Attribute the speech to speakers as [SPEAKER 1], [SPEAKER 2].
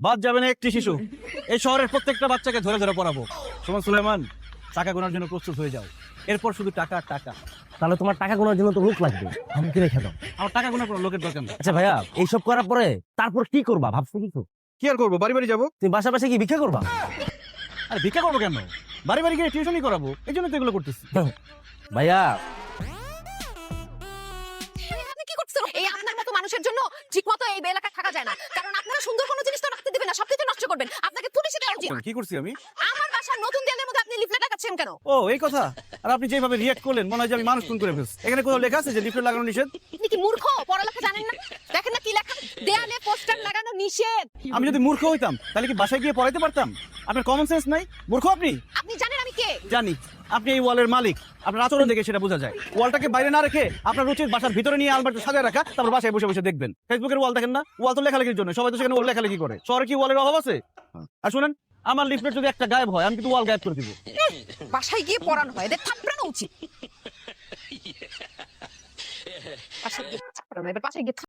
[SPEAKER 1] বাদ যাবে না একটি শিশু। এই শহরের প্রত্যেকটা বাচ্চাকে ধরে ধরে পড়াবো। সুমন সুলেমান, টাকা গোনার জন্য প্রস্তুত হয়ে যাও। এরপর শুধু টাকা আর টাকা।
[SPEAKER 2] তাহলে তোমার টাকা গোনার জন্য তো লোক লাগবে, আমাকে রেখে দাও।
[SPEAKER 1] আমার টাকা গোনার কোনো লোকের দরকার নেই।
[SPEAKER 2] আচ্ছা ভাইয়া, এইসব করার পরে তারপর কি করবা ভাবছো কিছু?
[SPEAKER 1] কি আর করবো, বাড়ি বাড়ি যাবো।
[SPEAKER 2] তুমি বাসা বাসা কি ভিক্ষা করবা?
[SPEAKER 1] আর ভিক্ষা করবো কেন? বাড়ি বাড়ি গিয়ে টিউশনই করাবো, এই জন্য তো এগুলো করতেছি।
[SPEAKER 2] ভাইয়া
[SPEAKER 3] আপনি কি করছেন? এই আপনার মতো মানুষের জন্য ঠিকমতো এই এলাকায় থাকা যায় না, কারণ আপনারা সুন্দর কোনো জিনিস তো রাখতে দিবেন না, সবকিছু নষ্ট করবেন। আপনাকে পুলিশে দেওয়া উচিত।
[SPEAKER 1] কি করছি আমি?
[SPEAKER 3] আমার বাসার নতুন দেয়ালের মধ্যে আপনি লিফলেট লাগাচ্ছেন কেন?
[SPEAKER 1] ও এই কথা। আর আপনি যেভাবে রিয়াক্ট করলেন মনে হয় যে আমি মানুষ খুন করে ফেলছি। এখানে কোথাও লেখা আছে যে লিফলেট লাগানো নিষেধ?
[SPEAKER 3] আপনি কি মূর্খ? পড়ালেখা জানেন না? দেখেন না কি লেখা, দেয়ালে পোস্টার লাগানো নিষেধ।
[SPEAKER 1] আমি যদি মূর্খ হইতাম তাহলে কি বাসায় গিয়ে পড়াইতে পারতাম? আপনার কমন সেন্স নাই? মূর্খ আপনি?
[SPEAKER 3] আপনি জানেন আমি কে?
[SPEAKER 1] জানি আপনি এই ওয়ালের মালিক। আপনার আচরণ দেখে সেটা বোঝা যায়। ওয়ালটাকে বাইরে না রেখে আপনার উচিত বাসার ভিতরে নিয়ে আলমারিতে সাজিয়ে রাখা, তারপর বাসায় বসে বসে দেখবেন। ফেসবুকের ওয়াল দেখেন না? ওয়াল তো লেখালেখির জন্য, সবাই তো সেখানে ওয়াল লেখালেখি করে। শহরে কি ওয়ালের অভাব আছে? আর শুনেন, আমার লিফলেট যদি একটা গায়েব হয় আমি কিন্তু ওয়াল গায়েব করে দিব।
[SPEAKER 3] বাসায় গিয়ে পড়ানো হয়, এদের থাপড়ানো উচিত। বাসায় গিয়ে থাপড়ানো, এবার বাসায় গিয়ে